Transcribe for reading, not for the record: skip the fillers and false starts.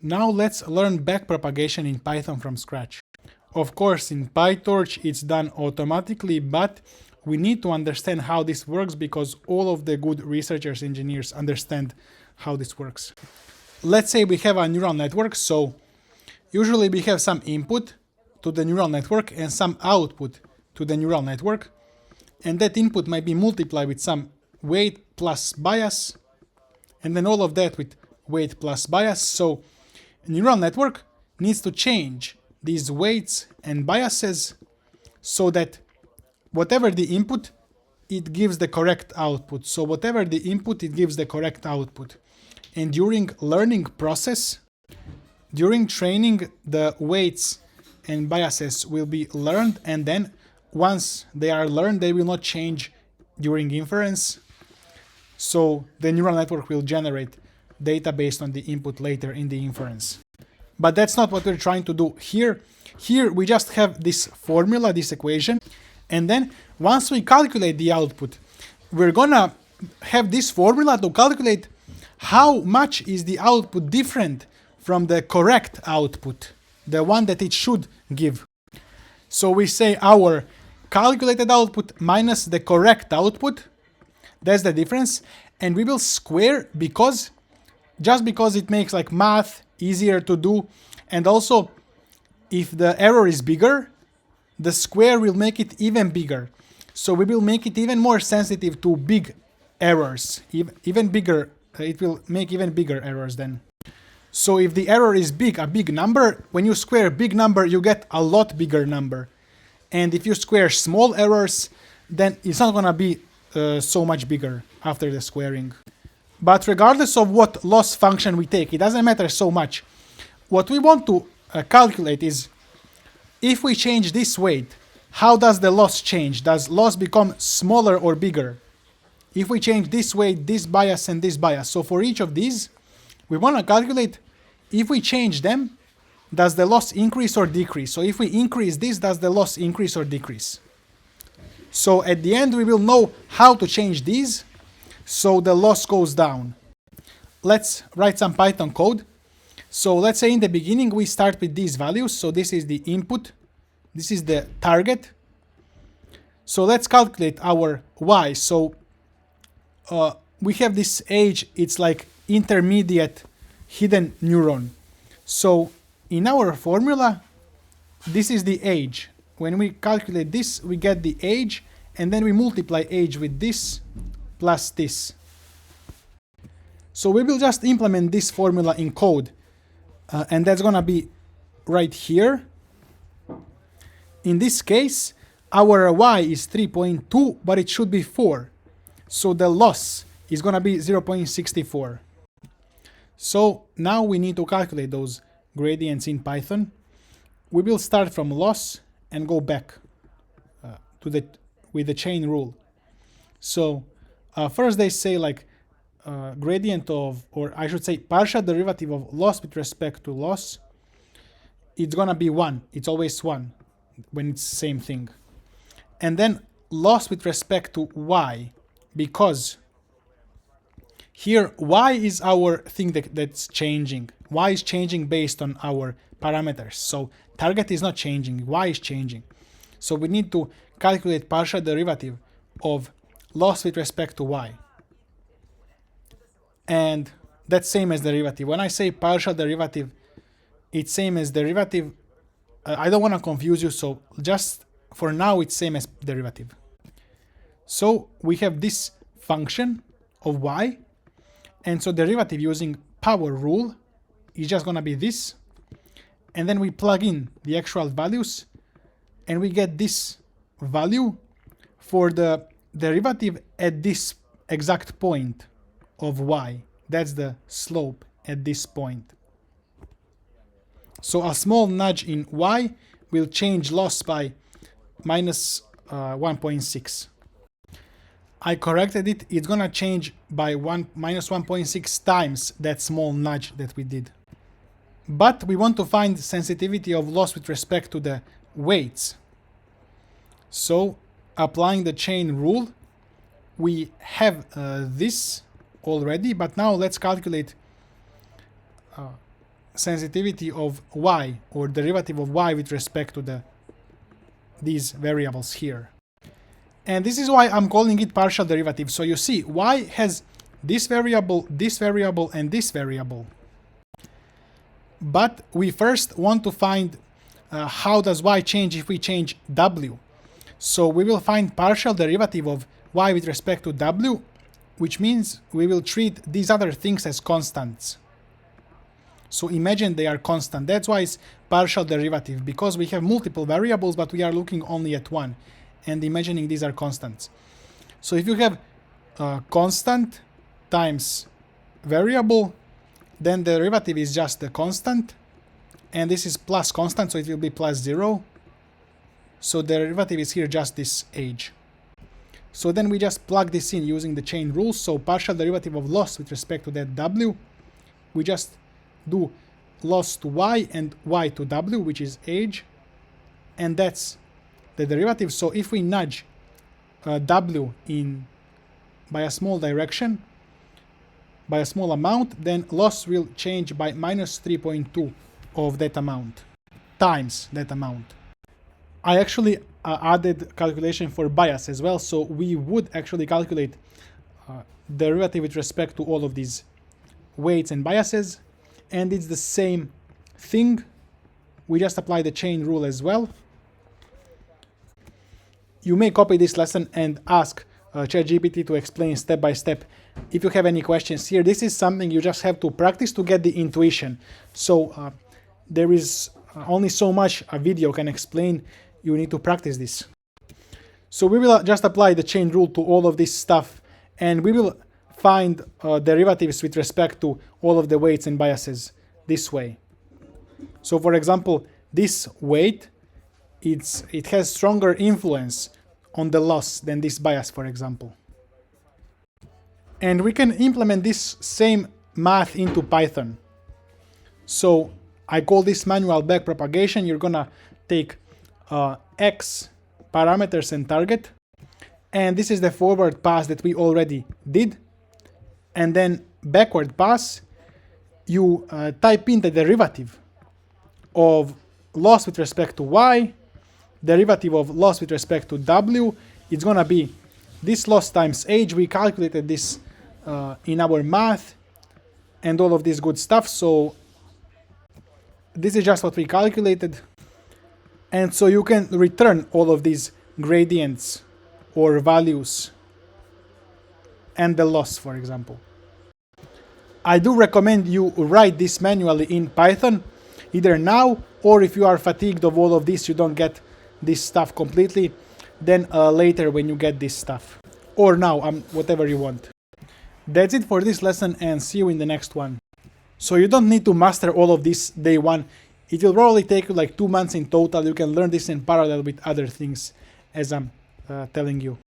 Now let's learn backpropagation in Python from scratch. Of course, in PyTorch it's done automatically, but we need to understand how this works because all of the good researchers, engineers understand how this works. Let's say we have a neural network, so usually we have some input to the neural network and some output to the neural network, and that input might be multiplied with some weight plus bias, and then all of that with weight plus bias. So a neural network needs to change these weights and biases so that whatever the input, it gives the correct output. So whatever the input, it gives the correct output. And during learning process, during training, the weights and biases will be learned, and then once they are learned, they will not change during inference. So the neural network will generate data based on the input later in the inference. But that's not what we're trying to do here. Here we just have this formula, this equation, and then once we calculate the output, we're gonna have this formula to calculate how much is the output different from the correct output, the one that it should give. So we say our calculated output minus the correct output, that's the difference, and we will square just because it makes like math easier to do, and also if the error is bigger, the square will make it even bigger. So we will make it even more sensitive to big errors, even bigger. It will make even bigger errors then. So if the error is big, a big number, when you square a big number, you get a lot bigger number. And if you square small errors, then it's not gonna be so much bigger after the squaring. But regardless of what loss function we take, it doesn't matter so much. What we want to calculate is if we change this weight, how does the loss change? Does loss become smaller or bigger? If we change this weight, this bias, and this bias. So for each of these, we want to calculate if we change them, does the loss increase or decrease? So if we increase this, does the loss increase or decrease? So at the end, we will know how to change these so the loss goes down. Let's write some Python code. So let's say in the beginning, we start with these values. So this is the input. This is the target. So let's calculate our y. So we have this age, it's like intermediate hidden neuron. So in our formula, this is the age. When we calculate this, we get the age, and then we multiply age with this plus this. So we will just implement this formula in code, and that's gonna be right here. In this case, our y is 3.2, but it should be 4. So the loss is going to be 0.64. So now we need to calculate those gradients in Python. We will start from loss and go back with the chain rule. So first they say like gradient of, or I should say partial derivative of loss with respect to loss. It's going to be 1. It's always 1 when it's the same thing. And then loss with respect to y, because here y is our thing that's changing. Y is changing based on our parameters. So target is not changing, y is changing. So we need to calculate partial derivative of loss with respect to y. And that's same as derivative. When I say partial derivative, it's same as derivative. I don't want to confuse you, so just for now it's same as derivative. So we have this function of y, and so derivative using power rule is just going to be this, and then we plug in the actual values, and we get this value for the derivative at this exact point of y. That's the slope at this point. So a small nudge in y will change loss by minus 1.6. I corrected it. It's gonna change by minus 1.6 times that small nudge that we did. But we want to find sensitivity of loss with respect to the weights. So applying the chain rule, we have this already, but now let's calculate sensitivity of y, or derivative of y with respect to these variables here. And this is why I'm calling it partial derivative. So you see, y has this variable, and this variable. But we first want to find how does y change if we change w. So we will find partial derivative of y with respect to w, which means we will treat these other things as constants. So imagine they are constant. That's why it's partial derivative, because we have multiple variables, but we are looking only at one and imagining these are constants. So if you have constant times variable, then the derivative is just the constant, and this is plus constant, so it will be plus 0. So the derivative is here just this age. So then we just plug this in using the chain rules. So partial derivative of loss with respect to that w, we just do loss to y and y to w, which is age, and that's the derivative. So if we nudge w in by a small direction, by a small amount, then loss will change by minus 3.2 of that amount, times that amount. I actually added calculation for bias as well, so we would actually calculate derivative with respect to all of these weights and biases, and it's the same thing. We just apply the chain rule as well. You may copy this lesson and ask ChatGPT to explain step by step if you have any questions here. This is something you just have to practice to get the intuition. So there is only so much a video can explain. You need to practice this. So we will just apply the chain rule to all of this stuff, and we will find derivatives with respect to all of the weights and biases this way. So for example, this weight, it has stronger influence on the loss than this bias, for example. And we can implement this same math into Python. So I call this manual backpropagation. You're gonna take x parameters and target, and this is the forward pass that we already did, and then backward pass, you type in the derivative of loss with respect to y, derivative of loss with respect to w. It's gonna be this loss times age. We calculated this in our math and all of this good stuff, so this is just what we calculated. And so you can return all of these gradients or values and the loss, for example. I do recommend you write this manually in Python, either now, or if you are fatigued of all of this, you don't get this stuff completely, then later when you get this stuff. Or now, whatever you want. That's it for this lesson, and see you in the next one. So you don't need to master all of this day one. It will probably take you like 2 months in total. You can learn this in parallel with other things as I'm telling you.